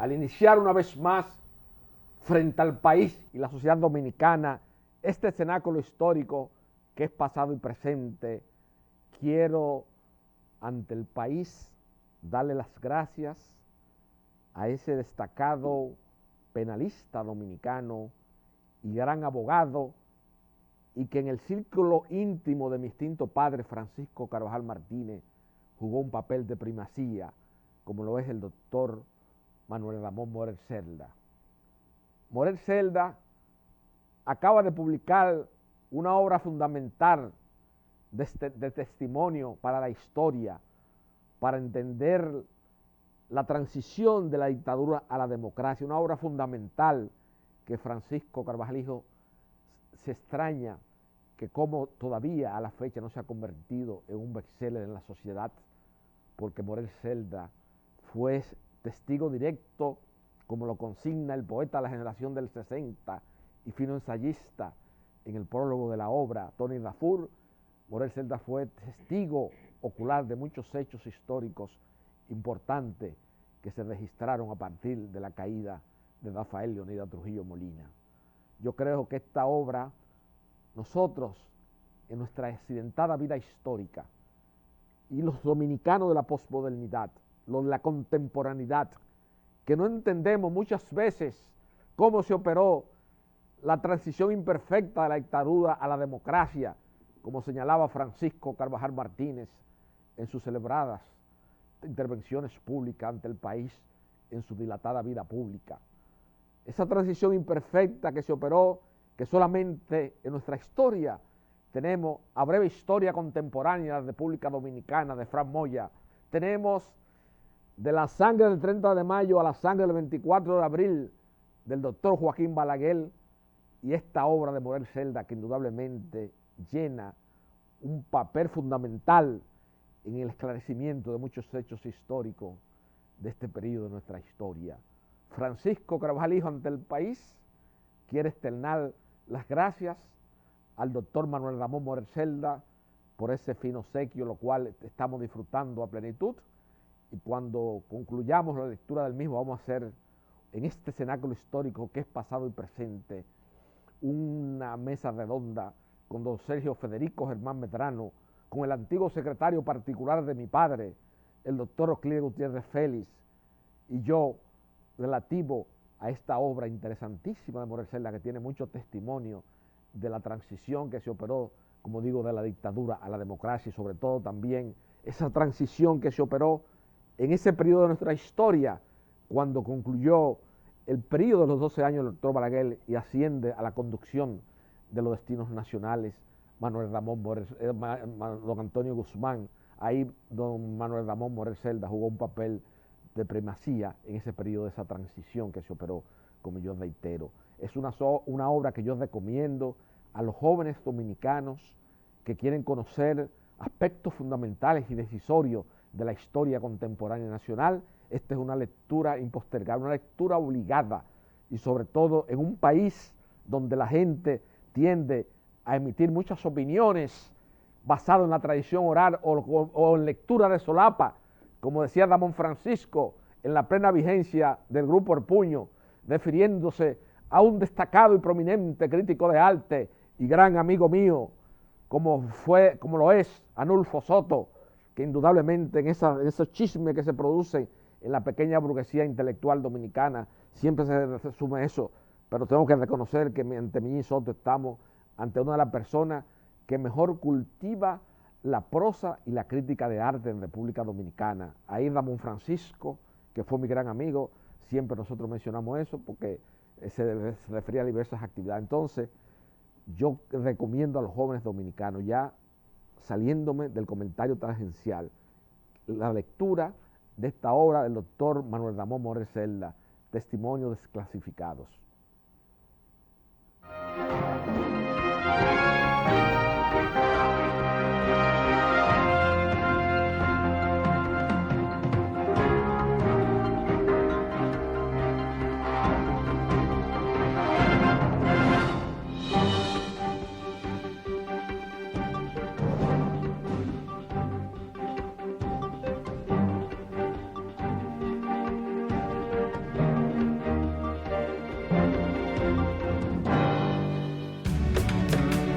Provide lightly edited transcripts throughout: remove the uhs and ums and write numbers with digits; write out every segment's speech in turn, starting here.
al iniciar una vez más frente al país y la sociedad dominicana este cenáculo histórico que es pasado y presente, quiero ante el país darle las gracias a ese destacado penalista dominicano y gran abogado, y que en el círculo íntimo de mi extinto padre Francisco Carvajal Martínez jugó un papel de primacía, como lo es el doctor Manuel Ramón Morel Celda. Morel Celda acaba de publicar una obra fundamental de testimonio para la historia, para entender la transición de la dictadura a la democracia, una obra fundamental que Francisco Carvajal Hijo se extraña que como todavía a la fecha no se ha convertido en un bestseller en la sociedad, porque Morel Celda fue testigo directo, como lo consigna el poeta de la generación del 60 y fino ensayista en el prólogo de la obra, Tony Lafur. Morel Celda fue testigo ocular de muchos hechos históricos importantes que se registraron a partir de la caída de Rafael Leonidas Trujillo Molina. Yo creo que esta obra, nosotros, en nuestra accidentada vida histórica, y los dominicanos de la posmodernidad, los de la contemporaneidad, que no entendemos muchas veces cómo se operó la transición imperfecta de la dictadura a la democracia, como señalaba Francisco Carvajal Martínez en sus celebradas intervenciones públicas ante el país en su dilatada vida pública. Esa transición imperfecta que se operó, que solamente en nuestra historia tenemos a breve historia contemporánea de la República Dominicana de Fran Moya, tenemos de la sangre del 30 de mayo a la sangre del 24 de abril del doctor Joaquín Balaguer, y esta obra de Morel Celda que indudablemente llena un papel fundamental en el esclarecimiento de muchos hechos históricos de este periodo de nuestra historia. Francisco Carvajal Hijo ante el país quiere externar las gracias al doctor Manuel Ramón Morel Celda por ese fino obsequio, lo cual estamos disfrutando a plenitud, y cuando concluyamos la lectura del mismo vamos a hacer en este cenáculo histórico que es pasado y presente una mesa redonda con don Sergio Federico Germán Medrano, con el antiguo secretario particular de mi padre, el doctor Euclides Gutiérrez Félix, y yo, relativo a esta obra interesantísima de Morel Celda, que tiene mucho testimonio de la transición que se operó, como digo, de la dictadura a la democracia, y sobre todo también esa transición que se operó en ese periodo de nuestra historia, cuando concluyó el periodo de los 12 años del doctor Balaguer y asciende a la conducción de los destinos nacionales Manuel Ramón Morel, don Antonio Guzmán. Ahí don Manuel Ramón Morel Celda jugó un papel de primacía en ese periodo de esa transición que se operó, como yo reitero. Es una obra que yo recomiendo a los jóvenes dominicanos que quieren conocer aspectos fundamentales y decisorios de la historia contemporánea nacional. Esta es una lectura impostergable, una lectura obligada, y sobre todo en un país donde la gente tiende a emitir muchas opiniones basadas en la tradición oral o en lectura de solapa, como decía Ramón Francisco en la plena vigencia del Grupo El Puño, refiriéndose a un destacado y prominente crítico de arte y gran amigo mío, como lo es Anulfo Soto, que indudablemente en esos chismes que se producen en la pequeña burguesía intelectual dominicana siempre se resume eso, pero tengo que reconocer que ante mí y Soto estamos ante una de las personas que mejor cultiva la prosa y la crítica de arte en República Dominicana. Ahí Ramón Francisco, que fue mi gran amigo, siempre nosotros mencionamos eso porque se refería a diversas actividades. Entonces, yo recomiendo a los jóvenes dominicanos, ya saliéndome del comentario tangencial, la lectura de esta obra del doctor Manuel Ramón Morel Celda, Testimonios desclasificados.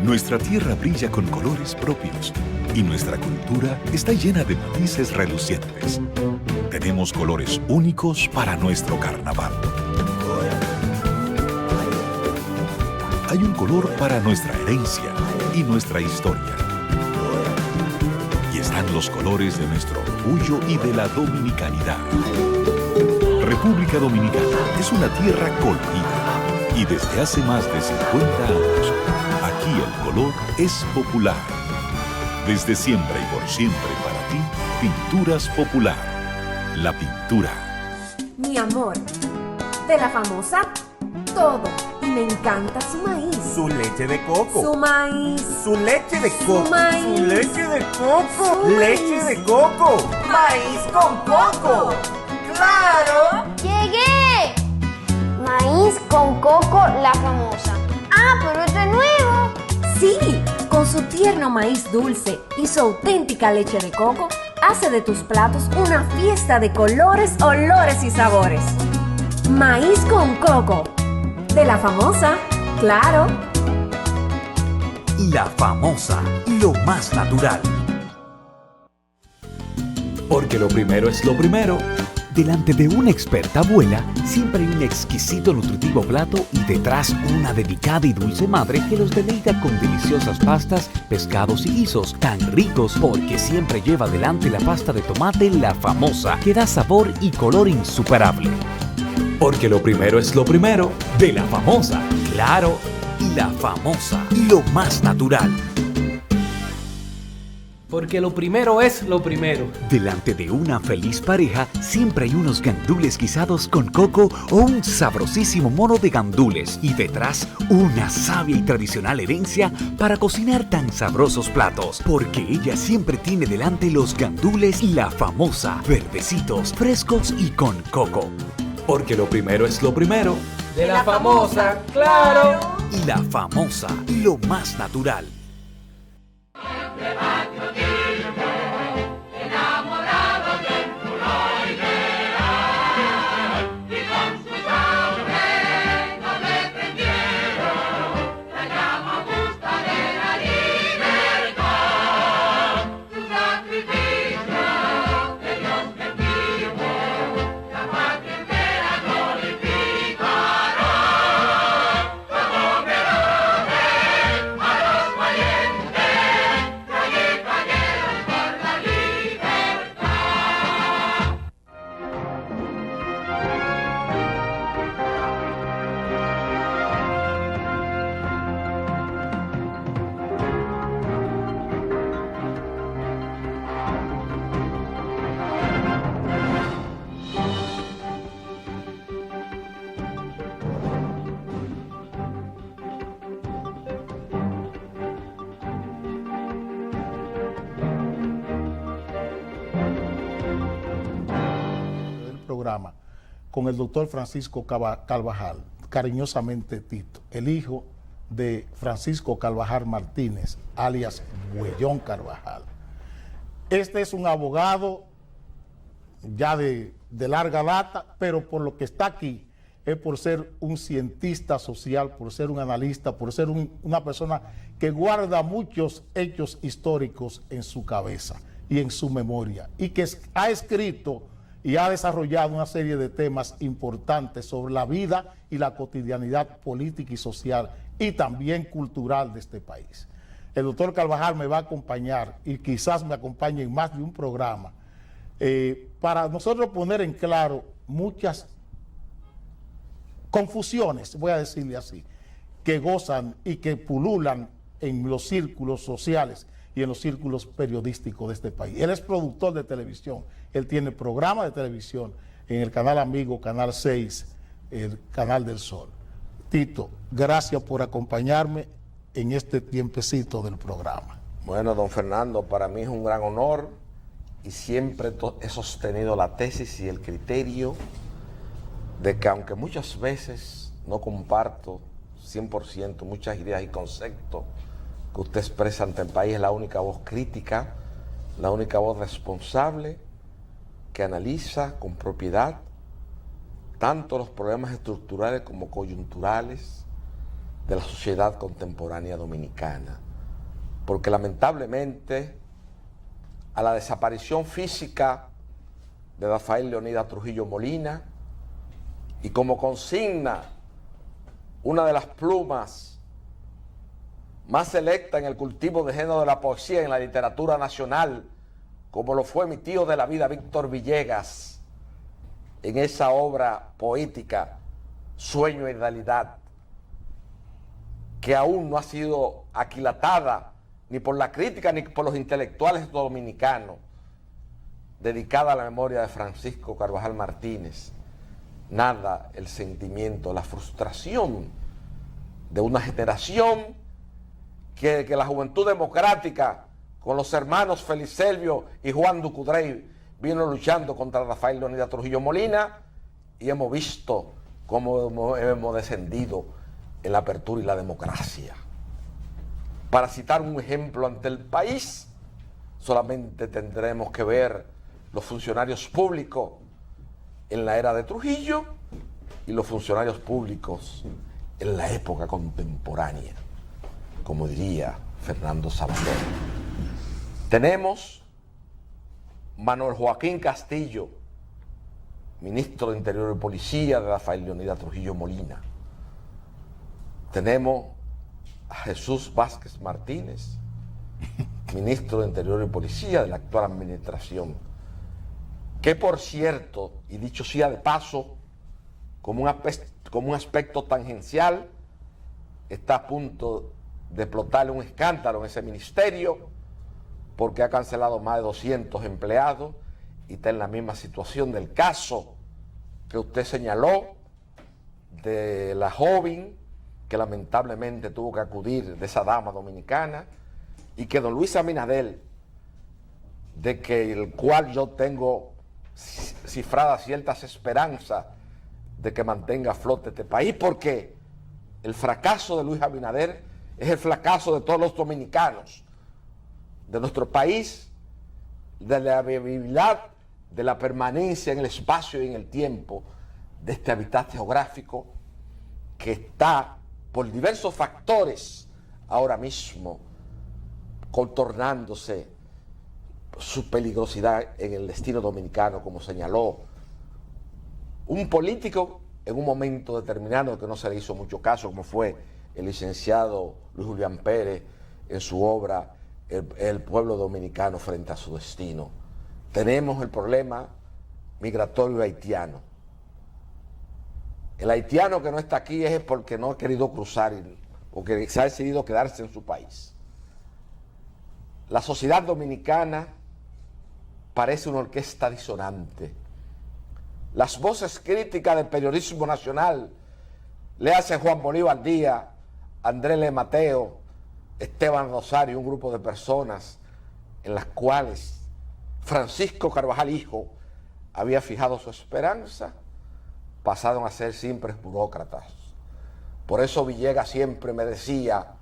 Nuestra tierra brilla con colores propios y nuestra cultura está llena de matices relucientes. Tenemos colores únicos para nuestro carnaval. Hay un color para nuestra herencia y nuestra historia. Y están los colores de nuestro orgullo y de la dominicanidad. República Dominicana es una tierra colorida y desde hace más de 50 años, aquí el color es popular. Desde siempre y por siempre para ti, Pinturas Popular. La pintura. Mi amor, de la famosa, todo. Y me encanta su maíz. Su leche de coco. Su maíz. Su leche de coco. Su maíz. Su leche de coco. Su Leche maíz. de coco. Maíz con coco. ¡Claro! ¡Llegué! Maíz con coco, la famosa. ¡Ah, pero esto es nuevo! Sí, con su tierno maíz dulce y su auténtica leche de coco, hace de tus platos una fiesta de colores, olores y sabores. Maíz con coco. De la famosa, claro. La famosa, lo más natural. Porque lo primero es lo primero. Delante de una experta abuela, siempre hay un exquisito nutritivo plato y detrás una delicada y dulce madre que los deleita con deliciosas pastas, pescados y guisos tan ricos porque siempre lleva adelante la pasta de tomate La Famosa, que da sabor y color insuperable. Porque lo primero es lo primero, de La Famosa, claro, La Famosa, lo más natural. Porque lo primero es lo primero. Delante de una feliz pareja siempre hay unos gandules guisados con coco o un sabrosísimo mono de gandules y detrás una sabia y tradicional herencia para cocinar tan sabrosos platos. Porque ella siempre tiene delante los gandules La Famosa, verdecitos, frescos y con coco. Porque lo primero es lo primero. De la famosa, claro. Y La Famosa, lo más natural. Con el doctor Francisco Carvajal, cariñosamente Tito, el hijo de Francisco Carvajal Martínez, alias Buellón Carvajal. Este es un abogado ya de larga data, pero por lo que está aquí es por ser un cientista social, por ser un analista, por ser una persona que guarda muchos hechos históricos en su cabeza y en su memoria, y que ha escrito y ha desarrollado una serie de temas importantes sobre la vida y la cotidianidad política y social y también cultural de este país. El doctor Carvajal me va a acompañar y quizás me acompañe en más de un programa para nosotros poner en claro muchas confusiones, voy a decirle así, que gozan y que pululan en los círculos sociales y en los círculos periodísticos de este país. Él es productor de televisión, él tiene programa de televisión en el canal amigo, Canal 6, el Canal del Sol. Tito, gracias por acompañarme en este tiempecito del programa. Bueno, don Fernando, para mí es un gran honor y siempre he sostenido la tesis y el criterio de que aunque muchas veces no comparto 100% muchas ideas y conceptos que usted expresa ante el país, es la única voz crítica, la única voz responsable que analiza con propiedad tanto los problemas estructurales como coyunturales de la sociedad contemporánea dominicana, porque lamentablemente a la desaparición física de Rafael Leonidas Trujillo Molina, y como consigna una de las plumas más selectas en el cultivo de género de la poesía en la literatura nacional, como lo fue mi tío de la vida Víctor Villegas, en esa obra poética, Sueño y Realidad, que aún no ha sido aquilatada ni por la crítica ni por los intelectuales dominicanos, dedicada a la memoria de Francisco Carvajal Martínez. Nada el sentimiento, la frustración de una generación que la Juventud Democrática, con los hermanos Félix Selvio y Juan Ducudrey, vino luchando contra Rafael Leonidas Trujillo Molina, y hemos visto cómo hemos descendido en la apertura y la democracia. Para citar un ejemplo ante el país, solamente tendremos que ver los funcionarios públicos en la era de Trujillo y los funcionarios públicos en la época contemporánea, como diría Fernando Sabater. Tenemos Manuel Joaquín Castillo, ministro de Interior y Policía de Rafael Leonidas Trujillo Molina. Tenemos a Jesús Vázquez Martínez, ministro de Interior y Policía de la actual administración, que por cierto, y dicho sea de paso, como un aspecto tangencial, está a punto de explotarle un escándalo en ese ministerio, porque ha cancelado más de 200 empleados y está en la misma situación del caso que usted señaló de la joven que lamentablemente tuvo que acudir, de esa dama dominicana, y que don Luis Abinader, de que el cual yo tengo cifradas ciertas esperanzas de que mantenga a flote este país, porque el fracaso de Luis Abinader es el fracaso de todos los dominicanos, de nuestro país, de la viabilidad, de la permanencia en el espacio y en el tiempo de este hábitat geográfico que está por diversos factores ahora mismo contornándose su peligrosidad en el destino dominicano, como señaló un político en un momento determinado que no se le hizo mucho caso, como fue el licenciado Luis Julián Pérez en su obra El pueblo dominicano frente a su destino. Tenemos el problema migratorio haitiano. El haitiano que no está aquí es porque no ha querido cruzar o que se ha decidido quedarse en su país. La sociedad dominicana parece una orquesta disonante. Las voces críticas del periodismo nacional, le hace Juan Bolívar Díaz, Andrés Le Mateo, Esteban Rosario, un grupo de personas en las cuales Francisco Carvajal hijo había fijado su esperanza, pasaron a ser simples burócratas. Por eso Villegas siempre me decía,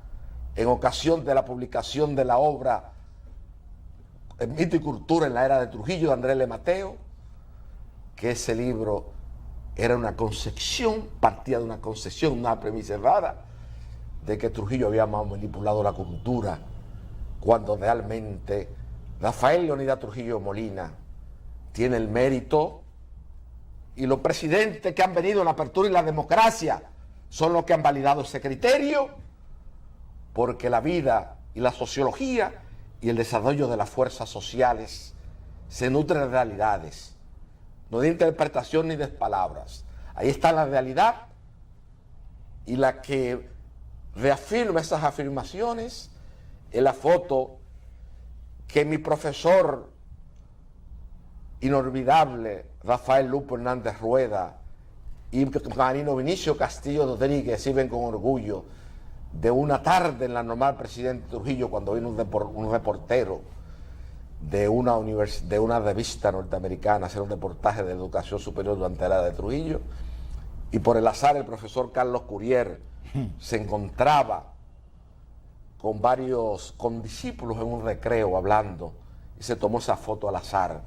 en ocasión de la publicación de la obra En Mito y Cultura en la era de Trujillo, de Andrés Le Mateo, que ese libro era una concepción, partía de una concepción, una premisa errada, de que Trujillo había manipulado la cultura, cuando realmente Rafael Leonidas Trujillo Molina tiene el mérito, y los presidentes que han venido en la apertura y la democracia son los que han validado ese criterio, porque la vida y la sociología y el desarrollo de las fuerzas sociales se nutren de realidades, no de interpretación ni de palabras. Ahí está la realidad, y la que reafirma esas afirmaciones es la foto que mi profesor inolvidable Rafael Lupo Hernández Rueda y Marino Vinicio Castillo Rodríguez exhiben con orgullo de una tarde en la normal Presidente Trujillo, cuando vino un reportero de una revista norteamericana a hacer un reportaje de educación superior durante la era de Trujillo, y por el azar el profesor Carlos Curier se encontraba con discípulos en un recreo hablando, y se tomó esa foto al azar,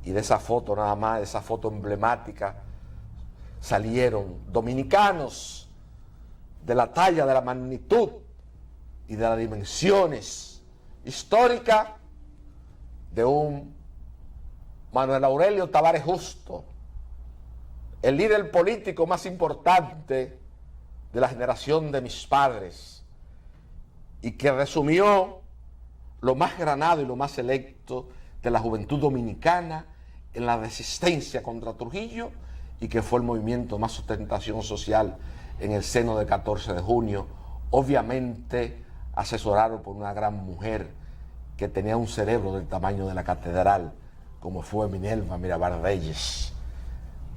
y de esa foto nada más, de esa foto emblemática, salieron dominicanos de la talla, de la magnitud y de las dimensiones históricas de un Manuel Aurelio Tavares Justo, el líder político más importante de la generación de mis padres, y que resumió lo más granado y lo más selecto de la juventud dominicana en la resistencia contra Trujillo, y que fue el movimiento más sustentación social en el seno del 14 de junio, obviamente asesorado por una gran mujer que tenía un cerebro del tamaño de la catedral, como fue Minerva Mirabal Reyes,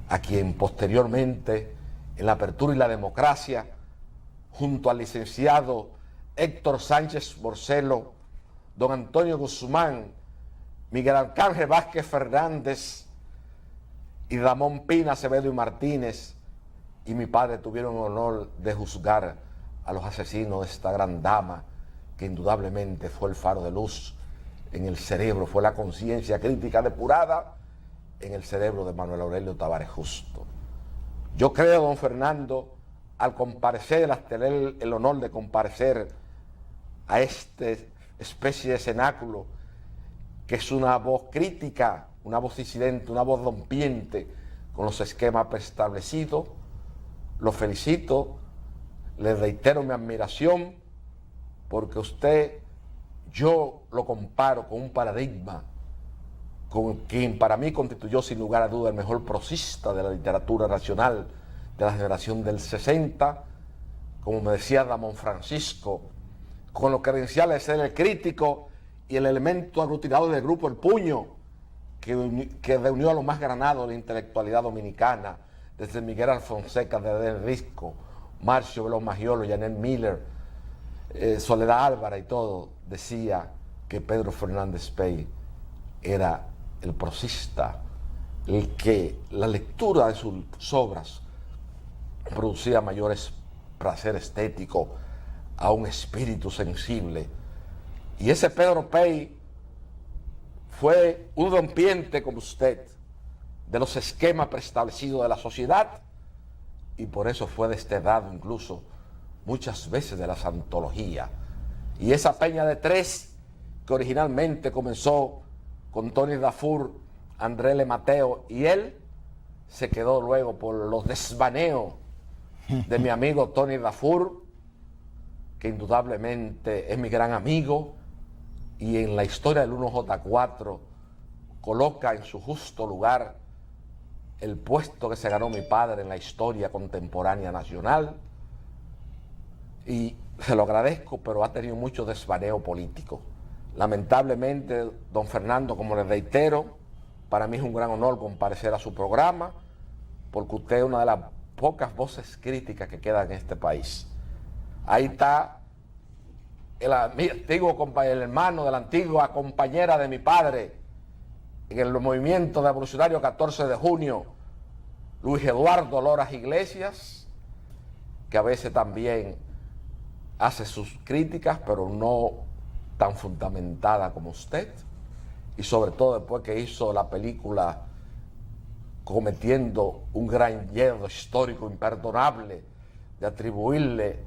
a quien posteriormente, en la apertura y la democracia, junto al licenciado Héctor Sánchez Borcelo, don Antonio Guzmán, Miguel Arcángel Vázquez Fernández y Ramón Pina Acevedo y Martínez, y mi padre tuvieron el honor de juzgar a los asesinos de esta gran dama, que indudablemente fue el faro de luz en el cerebro, fue la conciencia crítica depurada en el cerebro de Manuel Aurelio Tavares Justo. Yo creo, don Fernando, al comparecer, al tener el honor de comparecer a esta especie de cenáculo, que es una voz crítica, una voz disidente, una voz rompiente con los esquemas preestablecidos, lo felicito, le reitero mi admiración, porque usted, yo lo comparo con un paradigma con quien para mí constituyó sin lugar a duda el mejor prosista de la literatura nacional de la generación del 60, como me decía Ramón Francisco, con los credenciales de ser el crítico y el elemento aglutinador del grupo El Puño, que reunió a los más granados de la intelectualidad dominicana, desde Miguel Alfonseca, desde Risco, Marcio Veloz Magiolo, Janet Miller, Soledad Álvara y todo. Decía que Pedro Fernández Pey era el prosista, el que la lectura de sus obras producía mayores placer estético a un espíritu sensible. Y ese Pedro Pey fue un rompiente como usted de los esquemas preestablecidos de la sociedad, y por eso fue destedado incluso muchas veces de las antologías. Y esa peña de tres, que originalmente comenzó con Tony Dafur, André Le Mateo y él, se quedó luego por los desvaneos de mi amigo Tony Dafur, que indudablemente es mi gran amigo, y en la historia del 1J4 coloca en su justo lugar el puesto que se ganó mi padre en la historia contemporánea nacional, y se lo agradezco, pero ha tenido mucho desvaneo político. Lamentablemente, don Fernando, como le reitero, para mí es un gran honor comparecer a su programa, porque usted es una de las pocas voces críticas que quedan en este país. Ahí está el hermano de la antigua compañera de mi padre en el movimiento revolucionario 14 de junio, Luis Eduardo Loras Iglesias, que a veces también hace sus críticas, pero no tan fundamentada como usted, y sobre todo después que hizo la película cometiendo un gran yerro histórico imperdonable de atribuirle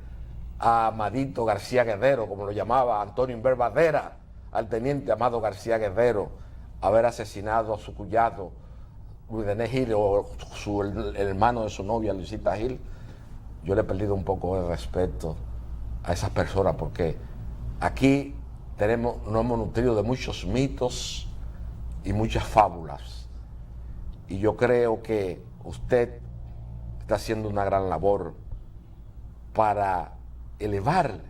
a Amadito García Guerrero, como lo llamaba Antonio Inver Badera, al teniente Amado García Guerrero, haber asesinado a su cuñado Luis René Gil, o el hermano de su novia Luisita Gil. Yo le he perdido un poco de respeto a esas personas, porque aquí nos hemos nutrido de muchos mitos y muchas fábulas, y yo creo que usted está haciendo una gran labor para elevar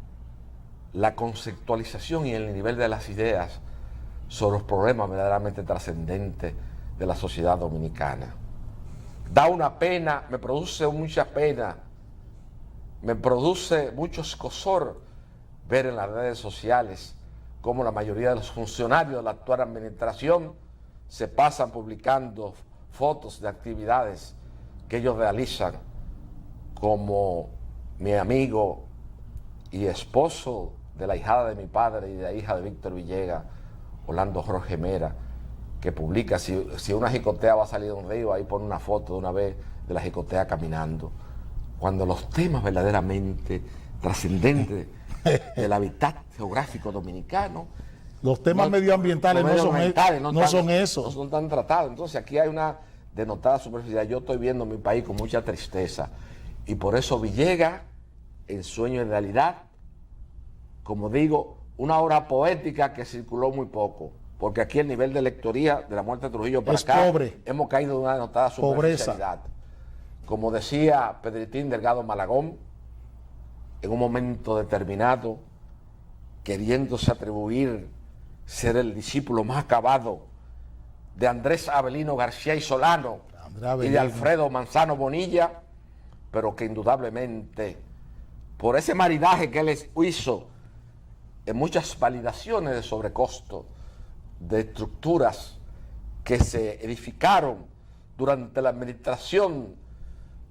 la conceptualización y el nivel de las ideas sobre los problemas verdaderamente trascendentes de la sociedad dominicana. Da una pena, me produce mucha pena, me produce mucho escozor ver en las redes sociales cómo la mayoría de los funcionarios de la actual administración se pasan publicando fotos de actividades que ellos realizan, como mi amigo y esposo de la hijada de mi padre y de la hija de Víctor Villegas, Orlando Jorge Mera, que publica, si una jicotea va a salir de un río, ahí pone una foto de una vez de la jicotea caminando. cuando los temas verdaderamente trascendentes del hábitat geográfico dominicano, los temas medioambientales no son esos. No son tan tratados. Entonces aquí hay una denotada superficialidad. Yo estoy viendo mi país con mucha tristeza. Y por eso Villegas, en Sueño de Realidad, como digo, una obra poética que circuló muy poco. Porque aquí el nivel de lectoría de la muerte de Trujillo para acá, pobre. Hemos caído en una denotada superficialidad. Como decía Pedritín Delgado Malagón, en un momento determinado, queriéndose atribuir ser el discípulo más acabado de Andrés Avelino García y Solano y de Alfredo Manzano Bonilla, pero que indudablemente, por ese maridaje que él hizo en muchas validaciones de sobrecosto de estructuras que se edificaron durante la administración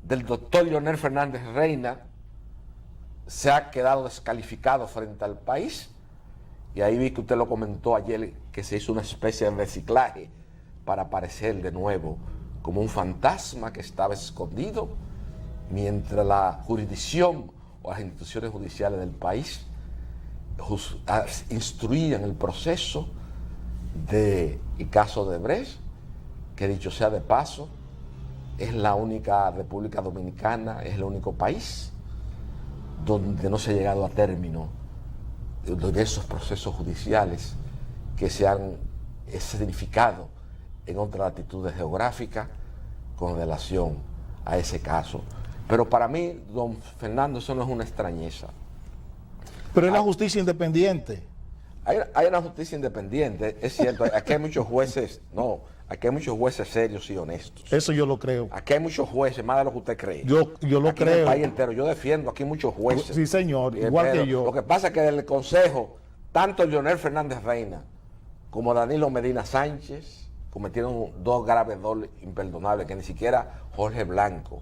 del doctor Leonel Fernández Reina, se ha quedado descalificado frente al país. Y ahí vi que usted lo comentó ayer, que se hizo una especie de reciclaje para aparecer de nuevo como un fantasma que estaba escondido, mientras la jurisdicción o las instituciones judiciales del país instruían el proceso del caso de Brecht, que dicho sea de paso, es la única República Dominicana, es el único país donde no se ha llegado a término de esos procesos judiciales que se han significado en otras latitudes geográficas con relación a ese caso. Pero para mí, don Fernando, eso no es una extrañeza. Pero es la justicia independiente. Hay una justicia independiente, es cierto, aquí hay muchos jueces, aquí hay muchos jueces serios y honestos. Eso yo lo creo. Aquí hay muchos jueces, más de lo que usted cree. Yo lo aquí creo. En el país entero, yo defiendo aquí muchos jueces. Sí, señor, igual que yo. Lo que pasa es que del Consejo, tanto Leonel Fernández Reina como Danilo Medina Sánchez cometieron dos graves dobles imperdonables que ni siquiera Jorge Blanco.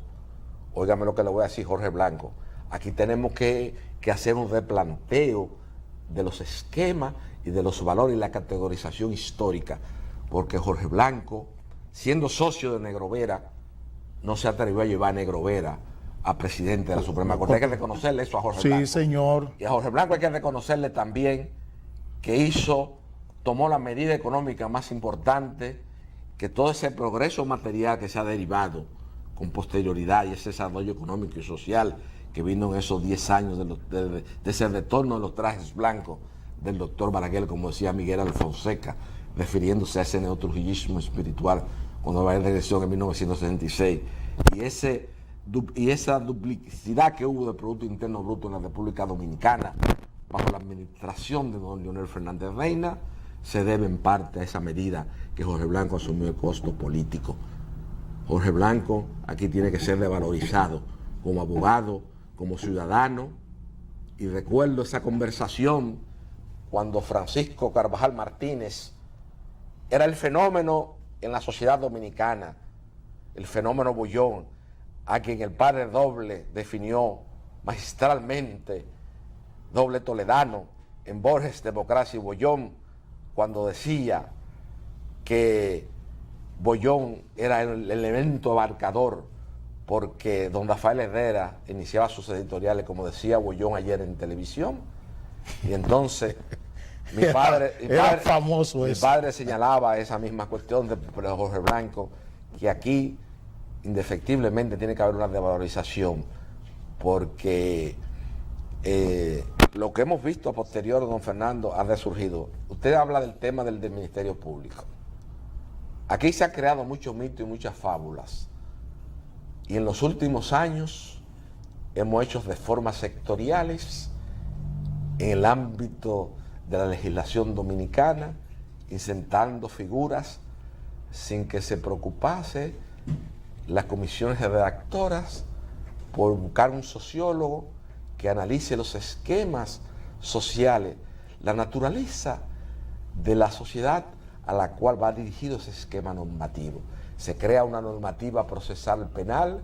Óigame lo que le voy a decir, Jorge Blanco. Aquí tenemos que hacer un replanteo de los esquemas y de los valores y la categorización histórica, porque Jorge Blanco, siendo socio de Negrovera, no se atrevió a llevar a Negrovera a presidente de la Suprema Corte. Hay que reconocerle eso a Jorge Blanco. Sí, señor. Y a Jorge Blanco hay que reconocerle también que tomó la medida económica más importante, que todo ese progreso material que se ha derivado con posterioridad y ese desarrollo económico y social que vino en esos 10 años de ese retorno de los trajes blancos del doctor Balaguer, como decía Miguel Alfonseca, refiriéndose a ese neotrujillismo espiritual cuando va en regresión en 1966, y esa duplicidad que hubo de Producto Interno Bruto en la República Dominicana bajo la administración de don Leonel Fernández Reina, se debe en parte a esa medida que Jorge Blanco asumió el costo político. Jorge Blanco aquí tiene que ser revalorizado como abogado, como ciudadano, y recuerdo esa conversación cuando Francisco Carvajal Martínez era el fenómeno en la sociedad dominicana, el fenómeno Bollón, a quien el padre Doble definió magistralmente, Doble toledano, en Borges, Democracia y Bollón, cuando decía que Bollón era el elemento abarcador, porque don Rafael Herrera iniciaba sus editoriales, como decía Bollón ayer en televisión, y entonces mi padre señalaba esa misma cuestión de Jorge Blanco, que aquí indefectiblemente tiene que haber una revalorización, porque lo que hemos visto a posterior, don Fernando, ha resurgido. Usted habla del tema del Ministerio Público. Aquí se han creado muchos mitos y muchas fábulas. Y en los últimos años hemos hecho reformas sectoriales en el ámbito de la legislación dominicana, insertando figuras sin que se preocupase las comisiones redactoras por buscar un sociólogo que analice los esquemas sociales, la naturaleza de la sociedad a la cual va dirigido ese esquema normativo. Se crea una normativa procesal penal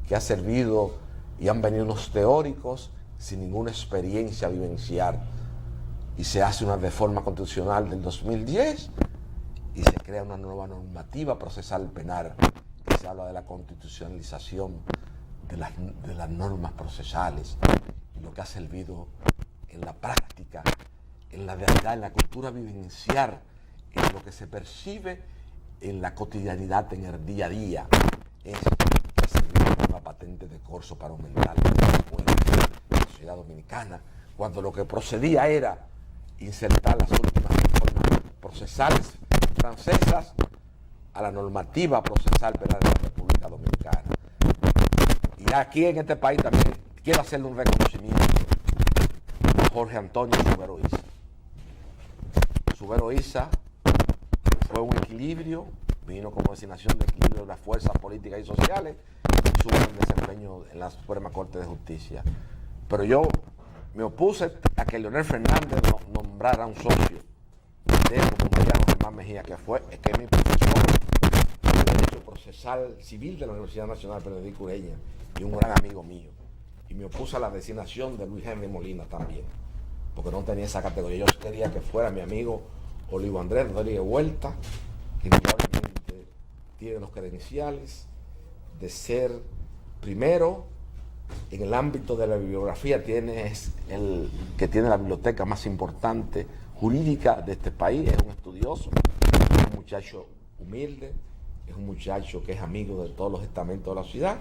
que ha servido y han venido unos teóricos sin ninguna experiencia vivencial, y se hace una reforma constitucional del 2010 y se crea una nueva normativa procesal penal que se habla de la constitucionalización de las normas procesales y lo que ha servido en la práctica, en la realidad, en la cultura vivenciar, en lo que se percibe en la cotidianidad, en el día a día, es que ha servido como una patente de corso para aumentar la sociedad dominicana, cuando lo que procedía era insertar las últimas reformas procesales francesas a la normativa procesal penal de la República Dominicana. Y aquí en este país también quiero hacerle un reconocimiento a Jorge Antonio Subero Isa. Subero Isa fue un equilibrio, vino como designación de equilibrio de las fuerzas políticas y sociales y su buen desempeño en la Suprema Corte de Justicia. Pero yo me opuse a que Leonel Fernández nombrara un socio de él como Mariano Germán Mejía, que es mi profesor de Derecho Procesal Civil de la Universidad Nacional Benedicto Ureña y un gran amigo mío. Y me opuse a la designación de Luis Henry Molina también, porque no tenía esa categoría. Yo quería que fuera mi amigo Olivo Andrés Rodríguez Huerta, que indudablemente tiene los credenciales de ser primero en el ámbito de la bibliografía, es el que tiene la biblioteca más importante jurídica de este país, es un estudioso, es un muchacho humilde, es un muchacho que es amigo de todos los estamentos de la ciudad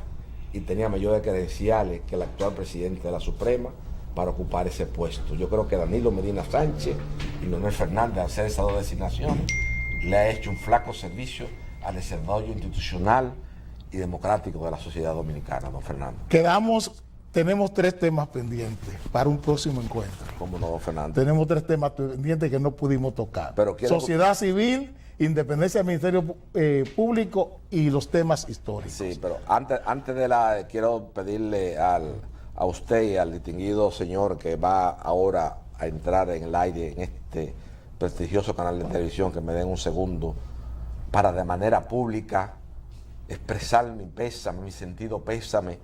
y tenía mayores credenciales que el actual presidente de la Suprema para ocupar ese puesto. Yo creo que Danilo Medina Sánchez y Leonel Fernández, al hacer esas dos designaciones, le ha hecho un flaco servicio al desarrollo institucional y democrático de la sociedad dominicana, don Fernando. Tenemos 3 temas pendientes para un próximo encuentro. ¿Cómo no, don Fernando? Tenemos 3 temas pendientes que no pudimos tocar. Pero sociedad civil, independencia del Ministerio Público y los temas históricos. Sí, pero antes de quiero pedirle a usted y al distinguido señor que va ahora a entrar en el aire en este prestigioso canal de televisión, que me den un segundo para de manera pública expresar mi pésame, mi sentido pésame,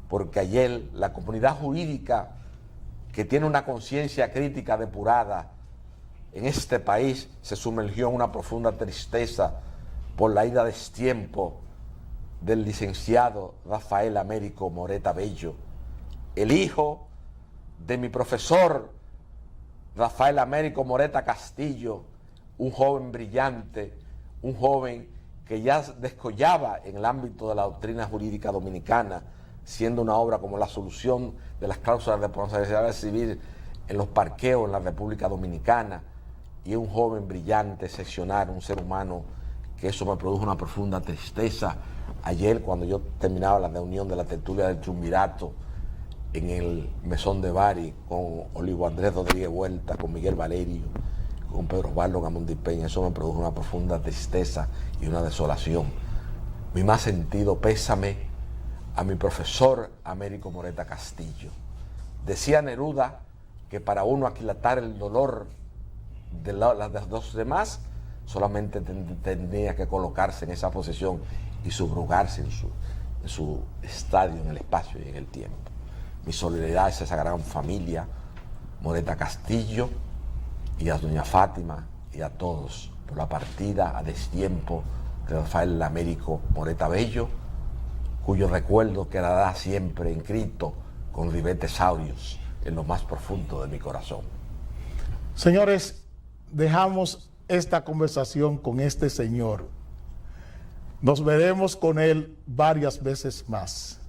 porque ayer la comunidad jurídica que tiene una conciencia crítica depurada en este país se sumergió en una profunda tristeza por la ida a destiempo del licenciado Rafael Américo Moreta Bello, el hijo de mi profesor Rafael Américo Moreta Castillo, un joven brillante, un joven que ya descollaba en el ámbito de la doctrina jurídica dominicana, siendo una obra como la solución de las cláusulas de responsabilidad civil en los parqueos en la República Dominicana, y un joven brillante, excepcional, un ser humano, que eso me produjo una profunda tristeza. Ayer, cuando yo terminaba la reunión de la tertulia del Triunvirato en el Mesón de Bari, con Olivo Andrés Rodríguez Huerta, con Miguel Valerio, con Pedro Osvaldo Gamundi Peña, eso me produjo una profunda tristeza y una desolación. Mi más sentido pésame a mi profesor Américo Moreta Castillo. Decía Neruda que para uno aquilatar el dolor de los demás, solamente tendría que colocarse en esa posición y subrugarse en su estadio, en el espacio y en el tiempo. Mi solidaridad es a esa gran familia Moreta Castillo y a doña Fátima y a todos por la partida a destiempo de Rafael Américo Moreta Bello, cuyo recuerdo quedará siempre inscrito con ribetes áureos en lo más profundo de mi corazón. Señores, dejamos esta conversación con este señor. Nos veremos con él varias veces más.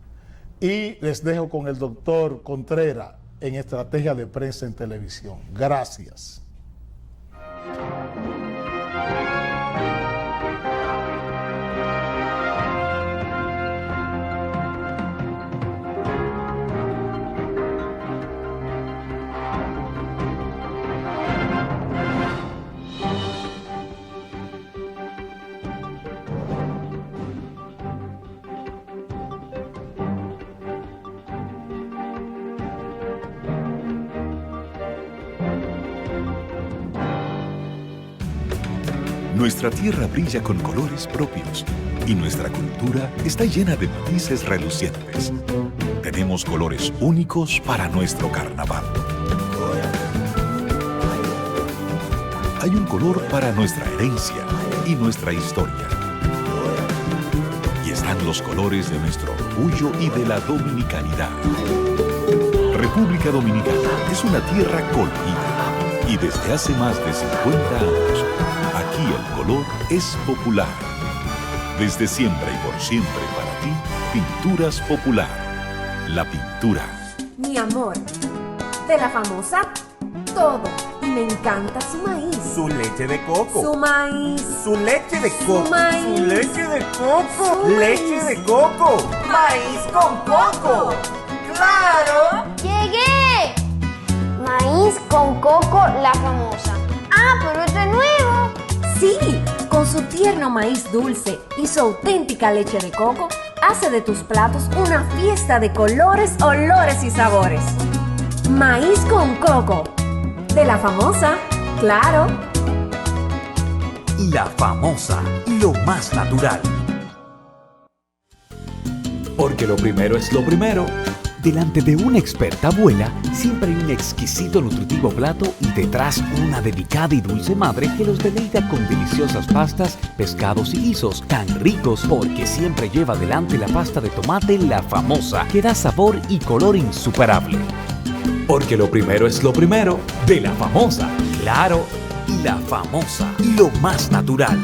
Y les dejo con el doctor Contreras en Estrategia de Prensa en Televisión. Gracias. Nuestra tierra brilla con colores propios y nuestra cultura está llena de matices relucientes. Tenemos colores únicos para nuestro carnaval. Hay un color para nuestra herencia y nuestra historia. Y está nuestra los colores de nuestro orgullo y de la dominicanidad. República Dominicana es una tierra colorida y desde hace más de 50 años, aquí el color es popular. Desde siempre y por siempre para ti, Pinturas Popular. La pintura. Mi amor, de la famosa, todo. Y me encanta su maíz. Su leche de coco. Su maíz. Su leche de coco. Su maíz. Su leche de coco. Su Leche maíz. de coco. Maíz con coco. ¡Claro! ¡Llegué! Maíz con coco, la famosa. Ah, pero este es nuevo. Sí, con su tierno maíz dulce y su auténtica leche de coco, hace de tus platos una fiesta de colores, olores y sabores. Maíz con coco. De la famosa, claro. La famosa, lo más natural. Porque lo primero es lo primero. Delante de una experta abuela, siempre hay un exquisito nutritivo plato y detrás una delicada y dulce madre que los deleita con deliciosas pastas, pescados y guisos tan ricos porque siempre lleva adelante la pasta de tomate La Famosa, que da sabor y color insuperable. Porque lo primero es lo primero, de La Famosa, claro, La Famosa, lo más natural.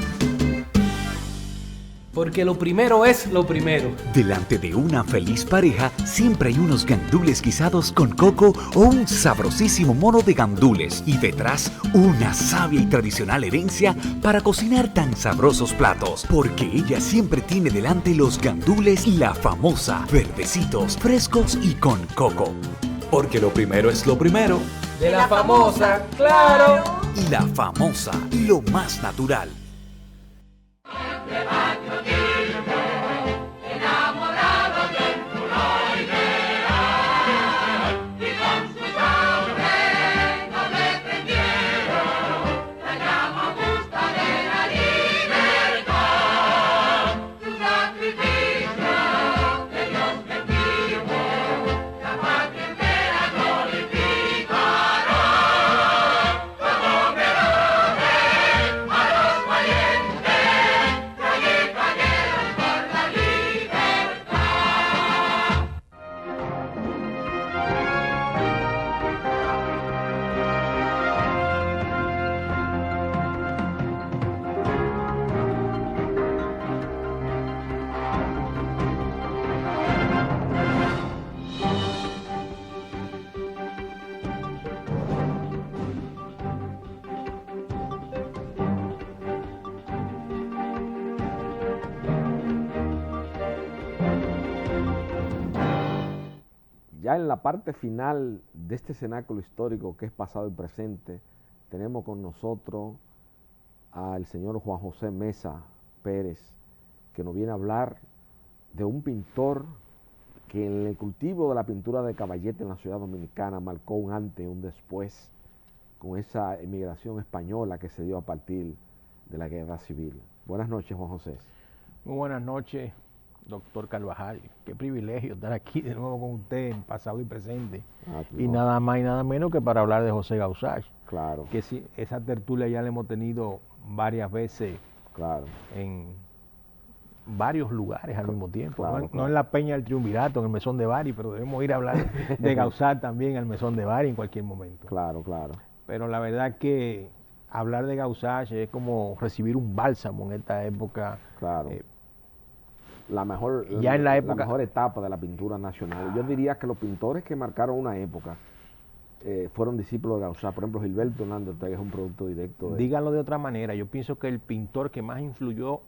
Porque lo primero es lo primero. Delante de una feliz pareja siempre hay unos gandules guisados con coco o un sabrosísimo mono de gandules y detrás una sabia y tradicional herencia para cocinar tan sabrosos platos, porque ella siempre tiene delante los gandules La Famosa, verdecitos, frescos y con coco. Porque lo primero es lo primero, De la famosa, claro. La Famosa, lo más natural. Ya en la parte final de este cenáculo histórico que es pasado y presente, tenemos con nosotros al señor Juan José Mesa Pérez, que nos viene a hablar de un pintor que en el cultivo de la pintura de caballete en la ciudad dominicana marcó un antes y un después con esa emigración española que se dio a partir de la guerra civil. Buenas noches, Juan José. Muy buenas noches, doctor Carvajal. Qué privilegio estar aquí de nuevo con usted en pasado y presente. Y nada más y nada menos que para hablar de José Gauzach. Claro. Que sí, esa tertulia ya la hemos tenido varias veces. Claro. En varios lugares al mismo tiempo. Claro, No en la Peña del Triunvirato, en el Mesón de Bari, pero debemos ir a hablar de Gauzach también al Mesón de Bari en cualquier momento. Claro, claro. Pero la verdad que hablar de Gauzach es como recibir un bálsamo en esta época. Claro. La mejor etapa de la pintura nacional. Yo diría que los pintores que marcaron una época fueron discípulos de Gauzach. Por ejemplo, Gilberto Hernández Ortega es un producto directo. Díganlo de otra manera, yo pienso que el pintor que más influyó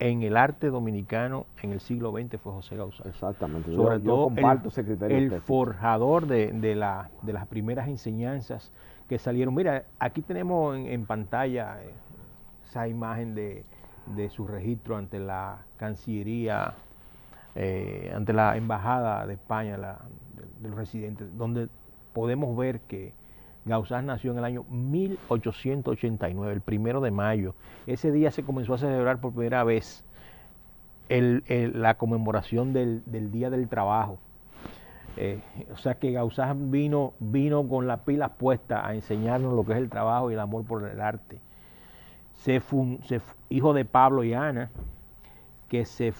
en el arte dominicano en el siglo XX fue José Gauzach. Exactamente. Sobre todo comparto ese criterio. El forjador de las primeras enseñanzas que salieron. Mira, aquí tenemos en pantalla esa imagen de su registro ante la Cancillería, ante la Embajada de España, del residente, donde podemos ver que Gauzach nació en el año 1889, el 1 de mayo. Ese día se comenzó a celebrar por primera vez la conmemoración del Día del Trabajo. O sea que Gauzach vino con las pilas puestas a enseñarnos lo que es el trabajo y el amor por el arte. Hijo de Pablo y Ana, que se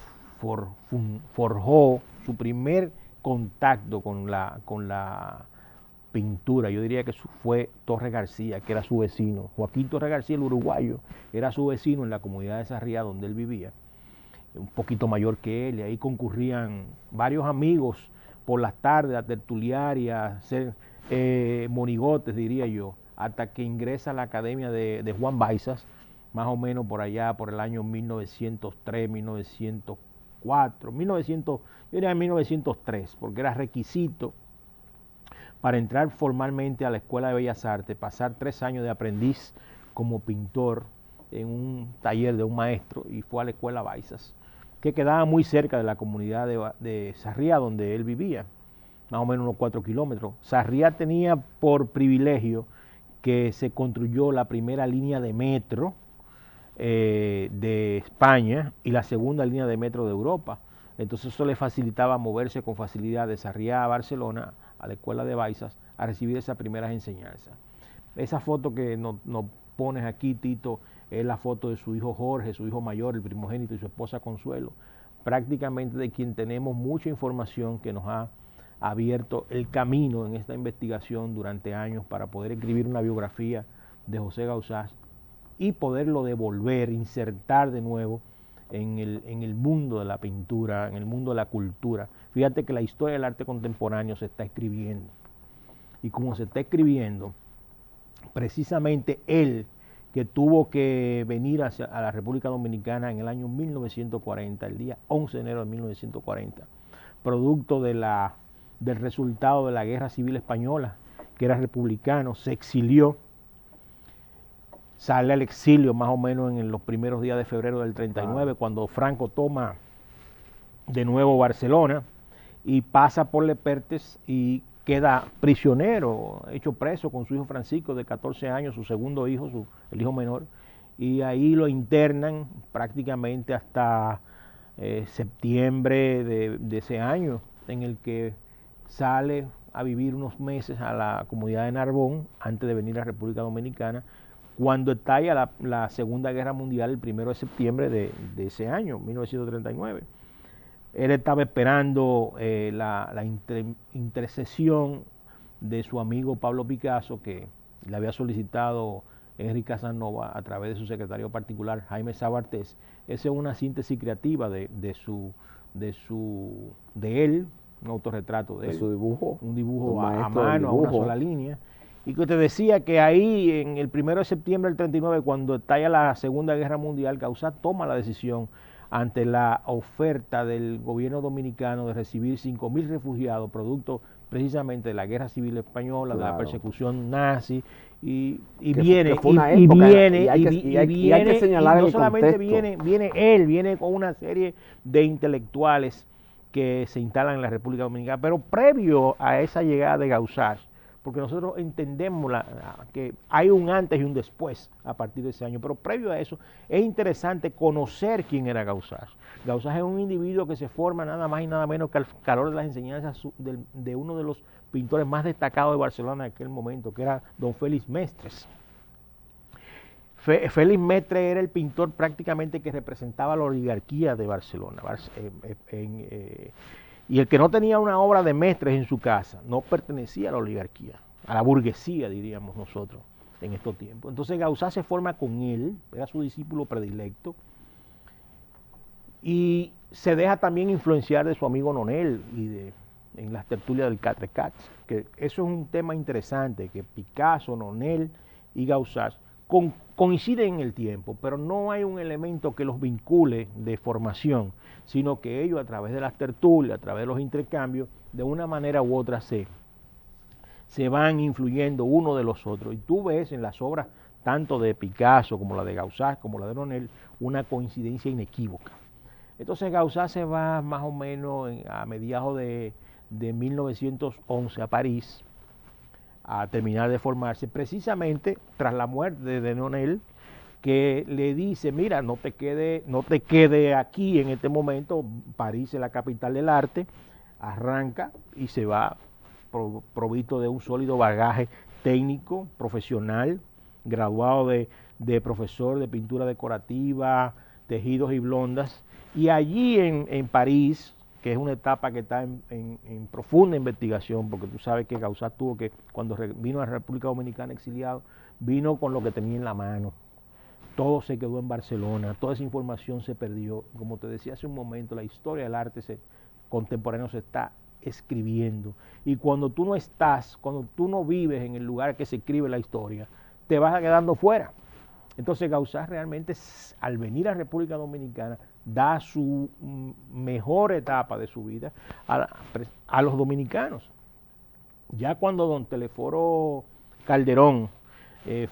forjó su primer contacto con la pintura, yo diría que fue Torres García, que era su vecino. Joaquín Torres García, el uruguayo, era su vecino en la comunidad de Sarriá, donde él vivía, un poquito mayor que él, y ahí concurrían varios amigos por las tardes a tertuliar y a hacer monigotes, diría yo, hasta que ingresa a la academia de Juan Baizas, más o menos por allá, por el año 1903, 1904, yo diría 1903, porque era requisito para entrar formalmente a la Escuela de Bellas Artes, pasar 3 años de aprendiz como pintor en un taller de un maestro, y fue a la Escuela Baizas, que quedaba muy cerca de la comunidad de Sarriá, donde él vivía, más o menos unos 4 kilómetros. Sarriá tenía por privilegio que se construyó la primera línea de metro de España y la segunda línea de metro de Europa. Entonces eso le facilitaba moverse con facilidad de Sarriá a Barcelona, a la Escuela de Baizas, a recibir esas primeras enseñanzas. Esa foto que nos pones aquí, Tito, es la foto de su hijo Jorge, su hijo mayor, el primogénito, y su esposa Consuelo, prácticamente de quien tenemos mucha información, que nos ha abierto el camino en esta investigación durante años para poder escribir una biografía de José Gauzás y poderlo devolver, insertar de nuevo en el mundo de la pintura, en el mundo de la cultura. Fíjate que la historia del arte contemporáneo se está escribiendo, y como se está escribiendo, precisamente él, que tuvo que venir a la República Dominicana en el año 1940, el día 11 de enero de 1940, producto del resultado de la Guerra Civil Española, que era republicano, se exilió, sale al exilio más o menos en los primeros días de febrero del 39, cuando Franco toma de nuevo Barcelona, y pasa por Lepertes y queda prisionero, hecho preso con su hijo Francisco de 14 años, su segundo hijo, el hijo menor, y ahí lo internan prácticamente hasta septiembre de ese año, en el que sale a vivir unos meses a la comunidad de Narbón antes de venir a la República Dominicana, cuando estalla la Segunda Guerra Mundial el 1 de septiembre de ese año, 1939. Él estaba esperando la intercesión de su amigo Pablo Picasso, que le había solicitado Henry Casanova a través de su secretario particular, Jaime Sabartés. Esa es una síntesis creativa de él, un autorretrato de él. Su dibujo. Un dibujo a mano, a una sola línea. Y que te decía que ahí, en el 1 de septiembre del 39, cuando estalla la Segunda Guerra Mundial, Gauzás toma la decisión ante la oferta del gobierno dominicano de recibir 5.000 refugiados, producto precisamente de la Guerra Civil Española, de la persecución nazi, y viene no solamente viene con una serie de intelectuales que se instalan en la República Dominicana, pero previo a esa llegada de Gauzás, porque nosotros entendemos que hay un antes y un después a partir de ese año, pero previo a eso es interesante conocer quién era Gauzás. Gauzás es un individuo que se forma nada más y nada menos que al calor de las enseñanzas de uno de los pintores más destacados de Barcelona en aquel momento, que era don Félix Mestres. Félix Mestres era el pintor prácticamente que representaba la oligarquía de Barcelona, y el que no tenía una obra de Mestres en su casa no pertenecía a la oligarquía, a la burguesía, diríamos nosotros, en estos tiempos. Entonces Gauzás se forma con él, era su discípulo predilecto, y se deja también influenciar de su amigo Nonel en las tertulias del Quatre Cats, que eso es un tema interesante, que Picasso, Nonel y Gauzás coinciden en el tiempo, pero no hay un elemento que los vincule de formación, sino que ellos, a través de las tertulias, a través de los intercambios, de una manera u otra se van influyendo uno de los otros. Y tú ves en las obras tanto de Picasso como la de Gauzás, como la de Nonel, una coincidencia inequívoca. Entonces Gauzás se va más o menos a mediados de 1911 a París, a terminar de formarse, precisamente tras la muerte de Nonel, que le dice, mira, no te quede aquí en este momento, París es la capital del arte, arranca y se va provisto de un sólido bagaje técnico, profesional, graduado de profesor de pintura decorativa, tejidos y blondas, Y allí en París, que es una etapa que está en profunda investigación, porque tú sabes que Gauzás tuvo que, cuando vino a la República Dominicana exiliado, vino con lo que tenía en la mano. Todo se quedó en Barcelona, toda esa información se perdió. Como te decía hace un momento, la historia del arte contemporáneo se está escribiendo. Y cuando tú no estás, cuando tú no vives en el lugar que se escribe la historia, te vas quedando fuera. Entonces Gauzás realmente, al venir a República Dominicana, da su mejor etapa de su vida a los dominicanos. Ya cuando don Telesforo Calderón,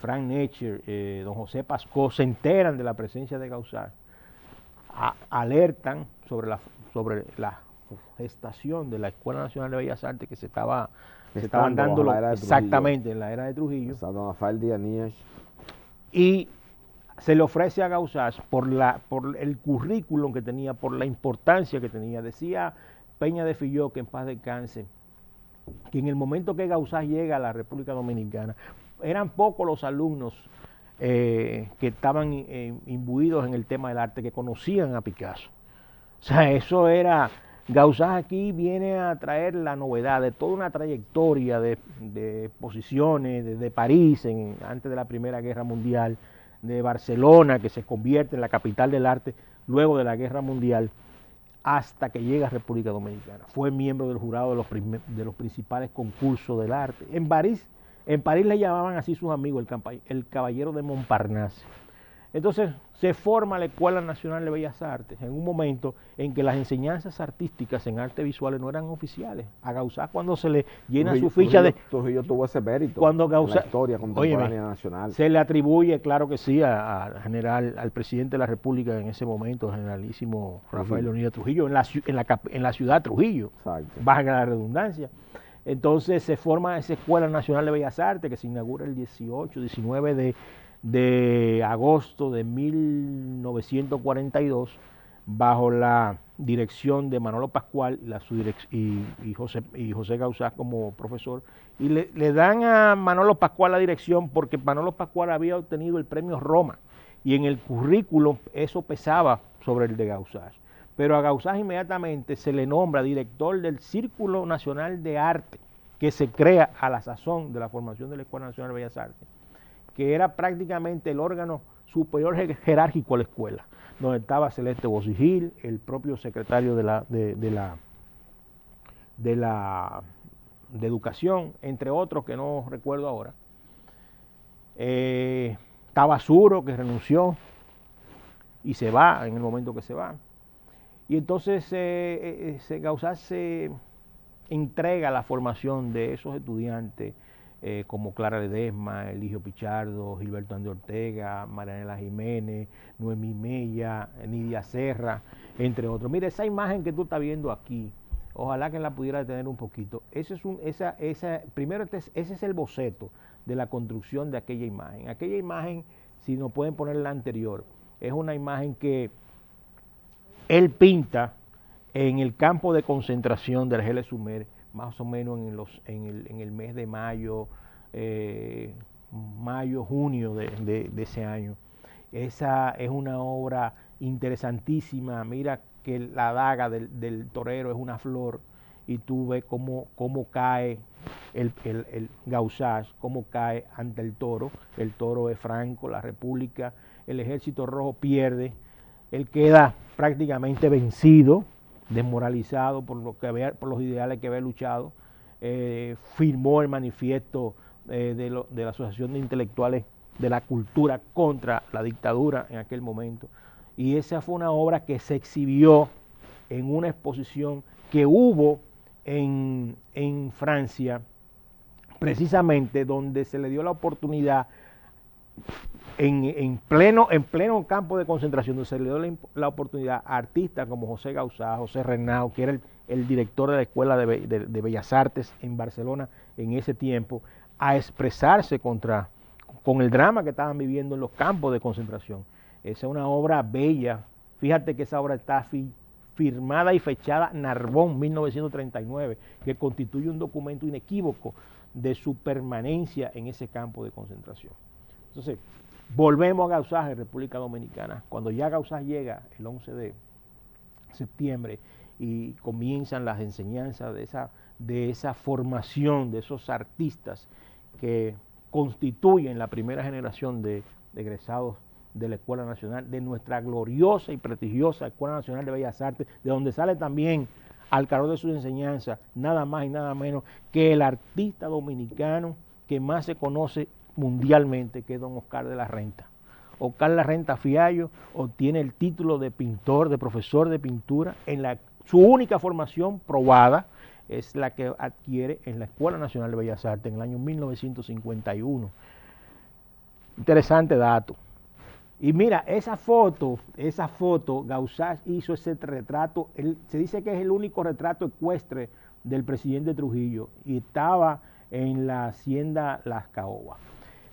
Frank Netcher, don José Pascó se enteran de la presencia de Gauzás, alertan sobre la gestación de la Escuela Nacional de Bellas Artes que se estaban dando exactamente en la era de Trujillo. Don Rafael Díaz Nieves. Y se le ofrece a Gauzás por el currículum que tenía, por la importancia que tenía. Decía Peña de Filló, que en paz descanse, que en el momento que Gauzás llega a la República Dominicana, eran pocos los alumnos que estaban imbuidos en el tema del arte, que conocían a Picasso. O sea, eso era... Gauzás aquí viene a traer la novedad de toda una trayectoria de exposiciones de París antes de la Primera Guerra Mundial, de Barcelona, que se convierte en la capital del arte luego de la Guerra Mundial, hasta que llega a República Dominicana. Fue miembro del jurado de los principales concursos del arte. En París le llamaban así sus amigos, el caballero de Montparnasse. Entonces se forma la Escuela Nacional de Bellas Artes en un momento en que las enseñanzas artísticas en artes visuales no eran oficiales. A Gauzás, cuando se le llena su ficha de... Trujillo tuvo ese mérito cuando Gauzás, en la historia contemporánea nacional. Se le atribuye, claro que sí, al presidente de la República en ese momento, generalísimo Rafael Leónidas Trujillo, en la ciudad Trujillo, valga la redundancia. Entonces se forma esa Escuela Nacional de Bellas Artes que se inaugura el 19 de agosto de 1942 bajo la dirección de Manolo Pascual y José Gauzás como profesor, y le dan a Manolo Pascual la dirección porque Manolo Pascual había obtenido el premio Roma y en el currículum eso pesaba sobre el de Gauzás, pero a Gauzás inmediatamente se le nombra director del Círculo Nacional de Arte que se crea a la sazón de la formación de la Escuela Nacional de Bellas Artes, que era prácticamente el órgano superior jerárquico a la escuela, donde estaba Celeste Bosigil, el propio secretario de Educación, entre otros que no recuerdo ahora. Estaba Suro, que renunció y se va en el momento que se va. Y entonces Gauzás se entrega la formación de esos estudiantes como Clara Ledesma, Eligio Pichardo, Gilberto André Ortega, Marianela Jiménez, Noemí Mella, Nidia Serra, entre otros. Mira, esa imagen que tú estás viendo aquí, ojalá que la pudiera detener un poquito. Ese es el boceto de la construcción de aquella imagen. Aquella imagen, si nos pueden poner la anterior, es una imagen que él pinta en el campo de concentración de Argeles Sumer, más o menos en el mes de mayo, junio de ese año. Esa es una obra interesantísima. Mira que la daga del torero es una flor y tú ves cómo cae el Gauzás, cómo cae ante el toro. El toro es Franco, la República, el Ejército Rojo pierde, él queda prácticamente vencido, desmoralizado por los ideales que había luchado, firmó el manifiesto de la Asociación de Intelectuales de la Cultura contra la dictadura en aquel momento, y esa fue una obra que se exhibió en una exposición que hubo en Francia, precisamente donde se le dio la oportunidad en pleno campo de concentración, donde se le dio la oportunidad a artistas como José Gauzás, José Renau, que era el director de la Escuela de Bellas Artes en Barcelona en ese tiempo, a expresarse con el drama que estaban viviendo en los campos de concentración. Esa es una obra bella. Fíjate que esa obra está firmada y fechada Narbonne, 1939, que constituye un documento inequívoco de su permanencia en ese campo de concentración. Entonces, volvemos a Gauzás en República Dominicana. Cuando ya Gauzás llega el 11 septiembre y comienzan las enseñanzas de esa formación de esos artistas que constituyen la primera generación de egresados de la Escuela Nacional, de nuestra gloriosa y prestigiosa Escuela Nacional de Bellas Artes, de donde sale también al calor de sus enseñanzas nada más y nada menos que el artista dominicano que más se conoce mundialmente, que es don Oscar de la Renta. Oscar de la Renta Fiallo obtiene el título de pintor, de profesor de pintura, su única formación probada es la que adquiere en la Escuela Nacional de Bellas Artes en el año 1951. Interesante dato. Y mira, esa foto, Gausach hizo ese retrato, se dice que es el único retrato ecuestre del presidente Trujillo y estaba en la hacienda Las Caobas.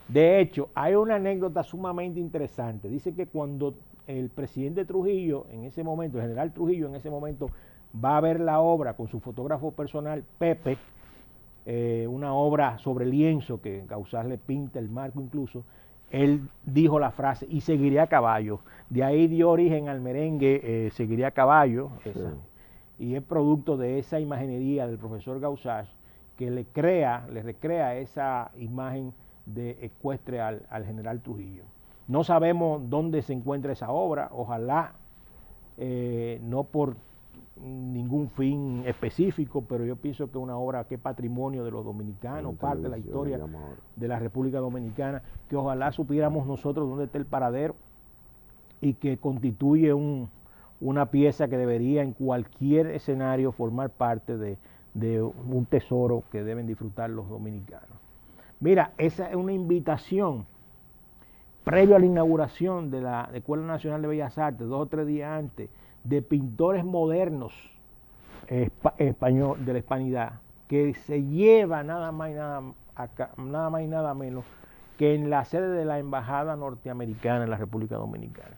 De hecho, hay una anécdota sumamente interesante. Dice que cuando el presidente Trujillo, en ese momento, el general Trujillo en ese momento, va a ver la obra con su fotógrafo personal, Pepe, una obra sobre lienzo que Gausach le pinta el marco incluso, él dijo la frase, y seguiré a caballo. De ahí dio origen al merengue, seguiré a caballo, sí. Y es producto de esa imaginería del profesor Gausach que le recrea esa imagen de ecuestre al general Trujillo. No sabemos dónde se encuentra esa obra, ojalá no por ningún fin específico, pero yo pienso que es una obra que es patrimonio de los dominicanos, parte de la historia de la República Dominicana, que ojalá supiéramos nosotros dónde está el paradero y que constituye una pieza que debería en cualquier escenario formar parte de un tesoro que deben disfrutar los dominicanos. Mira, esa es una invitación previo a la inauguración de la Escuela Nacional de Bellas Artes, 2 o 3 días antes, de pintores modernos español, de la hispanidad, que se lleva nada más y nada menos que en la sede de la Embajada Norteamericana en la República Dominicana.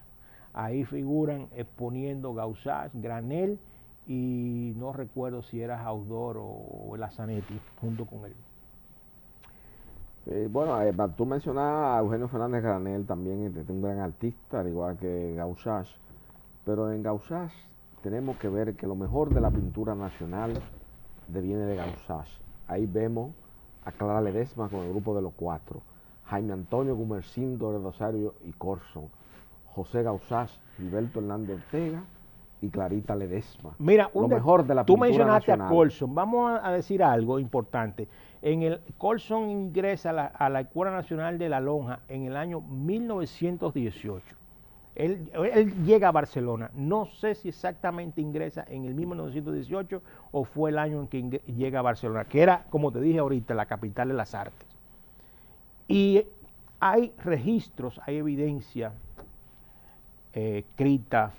Ahí figuran exponiendo Gausach, Granel y no recuerdo si era Jaudor o el Azanetti junto con él. Bueno, tú mencionas a Eugenio Fernández Granel también, es un gran artista, al igual que Gausach, pero en Gausach tenemos que ver que lo mejor de la pintura nacional viene de Gausach. Ahí vemos a Clara Ledesma con el grupo de los 4, Jaime Antonio Gumersindo de Rosario y Corson, José Gausach, Gilberto Hernández Ortega y Clarita Ledesma. Mira, lo mejor de la tú pintura mencionaste nacional. A Corson, vamos a decir algo importante. Corson ingresa a la Escuela Nacional de la Lonja en el año 1918. Él llega a Barcelona, no sé si exactamente ingresa en el mismo 1918 o fue el año en que llega a Barcelona, que era, como te dije ahorita, la capital de las artes. Y hay registros, hay evidencia escrita,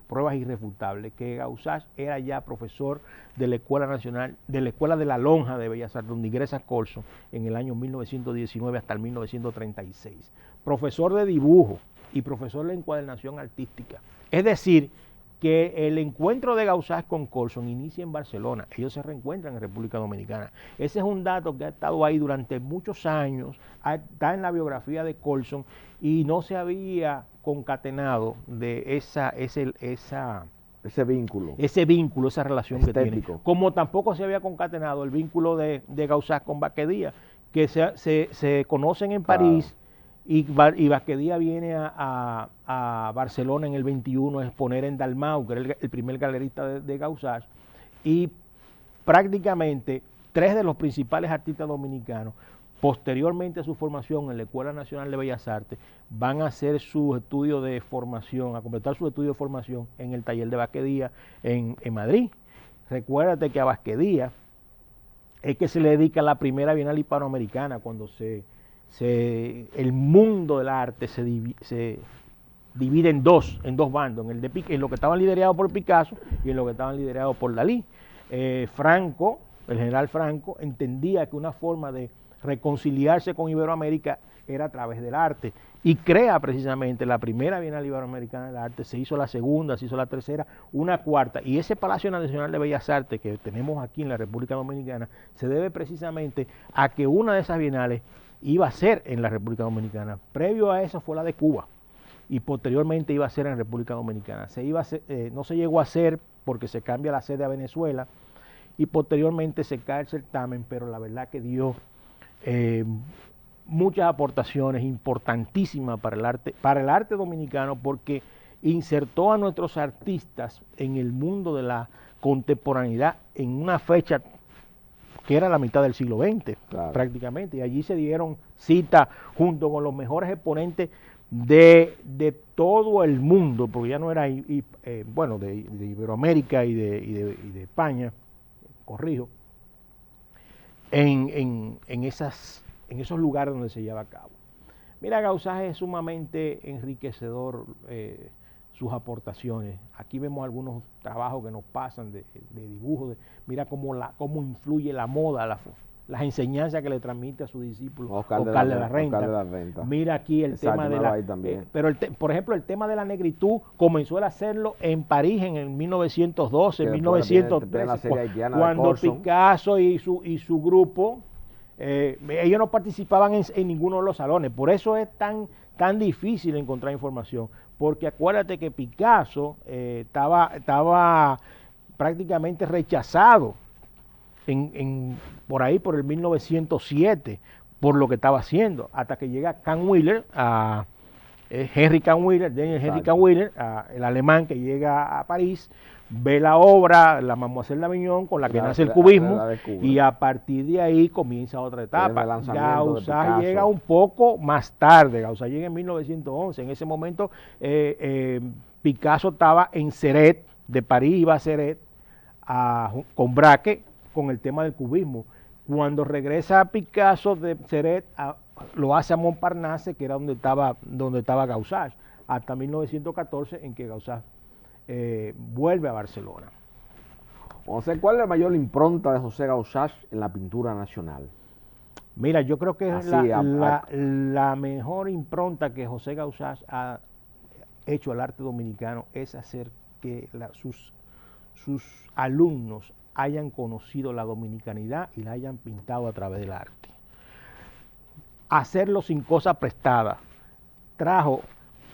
pruebas irrefutables, que Gausach era ya profesor de la Escuela Nacional, de la Escuela de la Lonja de Bellas Artes, donde ingresa Corson en el año 1919 hasta el 1936. Profesor de dibujo y profesor de encuadernación artística. Es decir, que el encuentro de Gausach con Corson inicia en Barcelona. Ellos se reencuentran en República Dominicana. Ese es un dato que ha estado ahí durante muchos años, está en la biografía de Corson y no se había concatenado de ese vínculo, esa relación estético que tiene. Como tampoco se había concatenado el vínculo de Gausach con Basquiat, que se conocen en París. Y Basquiat viene a Barcelona en el 21 a exponer en Dalmau, que era el primer galerista de Gausach, y prácticamente 3 de los principales artistas dominicanos, posteriormente a su formación en la Escuela Nacional de Bellas Artes, van a hacer su estudio de formación, a completar su estudio de formación en el taller de Basquiat en Madrid. Recuérdate que a Basquiat es que se le dedica la primera Bienal Hispanoamericana, cuando el mundo del arte se divide en dos bandos, en lo que estaban liderados por Picasso y en lo que estaban liderados por Dalí. Franco, el general Franco, entendía que una forma de reconciliarse con Iberoamérica era a través del arte y crea precisamente la primera Bienal Iberoamericana del Arte, se hizo la segunda, se hizo la tercera, una cuarta, y ese Palacio Nacional de Bellas Artes que tenemos aquí en la República Dominicana se debe precisamente a que una de esas bienales iba a ser en la República Dominicana. Previo a eso fue la de Cuba y posteriormente iba a ser en la República Dominicana. No se llegó a hacer porque se cambia la sede a Venezuela y posteriormente se cae el certamen, pero la verdad que dio muchas aportaciones importantísimas para el arte dominicano, porque insertó a nuestros artistas en el mundo de la contemporaneidad en una fecha que era la mitad del siglo XX, claro, prácticamente, y allí se dieron cita junto con los mejores exponentes de todo el mundo, porque ya no era, bueno, de Iberoamérica y de España, corrijo, en esos lugares donde se lleva a cabo. Mira, Gausaje es sumamente enriquecedor sus aportaciones. Aquí vemos algunos trabajos que nos pasan de dibujo, mira cómo influye la moda, las enseñanzas que le transmite a su discípulo Oscar de la Renta. Mira aquí el tema de la... por ejemplo, el tema de la negritud comenzó a hacerlo en París en el 1912, 1913, cuando Picasso y su grupo, ellos no participaban en ninguno de los salones. Por eso es tan difícil encontrar información, porque acuérdate que Picasso estaba prácticamente rechazado por ahí, por el 1907, por lo que estaba haciendo, hasta que llega Daniel Henry Kahnweiler, el alemán que llega a París, ve la obra, la Mademoiselle d'Avignon, con la que nace el cubismo, y a partir de ahí comienza otra etapa. Gaussage llega un poco más tarde, Gaussage llega en 1911, en ese momento Picasso estaba en Céret, de París iba a Céret, con Braque, con el tema del cubismo. Cuando regresa Picasso de Céret, lo hace a Montparnasse, que era donde estaba Gaussage, hasta 1914, en que Gaussage vuelve a Barcelona. José, ¿cuál es la mayor impronta de José Gaussage en la pintura nacional? Mira, yo creo que la mejor impronta que José Gaussage ha hecho al arte dominicano es hacer que sus alumnos hayan conocido la dominicanidad y la hayan pintado a través del arte. Hacerlo sin cosa prestada. Trajo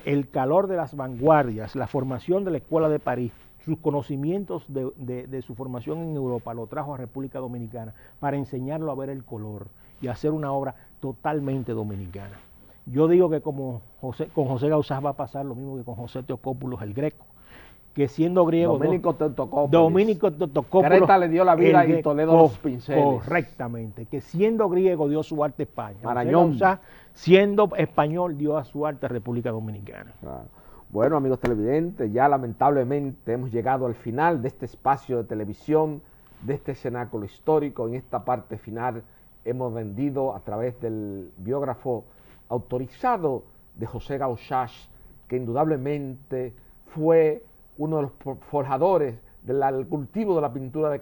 el calor de las vanguardias, la formación de la Escuela de París, sus conocimientos de su formación en Europa, lo trajo a República Dominicana para enseñarlo a ver el color y hacer una obra totalmente dominicana. Yo digo que con José Gaussage va a pasar lo mismo que con José Teocópulos el Greco, que siendo griego... Dominico Teotocópulos. Creta le dio la vida y Toledo los pinceles. Correctamente, que siendo griego dio su arte a España. Marañón. Gaussage, siendo español, dio a su arte a República Dominicana. Claro. Bueno, amigos televidentes, ya lamentablemente hemos llegado al final de este espacio de televisión, de este cenáculo histórico. En esta parte final hemos vendido a través del biógrafo autorizado de José Gaussage, que indudablemente fue uno de los forjadores del cultivo de la pintura de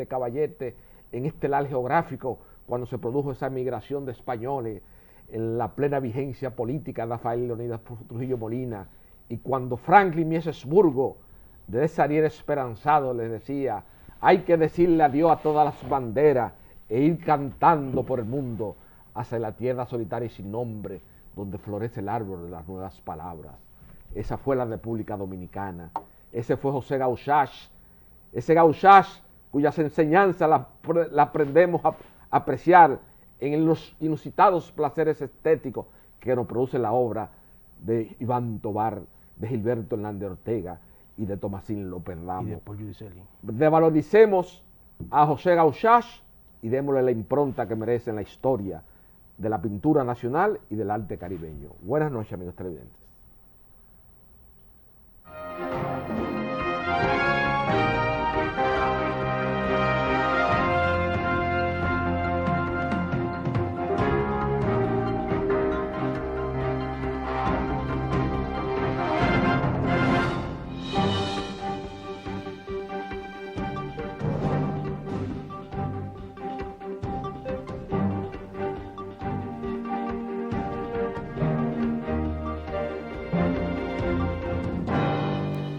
Caballete en este lar geográfico, cuando se produjo esa migración de españoles en la plena vigencia política de Rafael Leónidas Trujillo Molina, y cuando Franklin Miesesburgo, de Desarier esperanzado, les decía: hay que decirle adiós a todas las banderas e ir cantando por el mundo hacia la tierra solitaria y sin nombre, donde florece el árbol de las nuevas palabras. Esa fue la República Dominicana. Ese fue José Gaussage. Ese Gaussage cuyas enseñanzas la aprendemos a apreciar en los inusitados placeres estéticos que nos produce la obra de Iván Tovar, de Gilberto Hernández Ortega y de Tomasín López Ramos. Y de Paul Giudicelli. Revaloricemos a José Gaussage y démosle la impronta que merece en la historia de la pintura nacional y del arte caribeño. Buenas noches, amigos televidentes.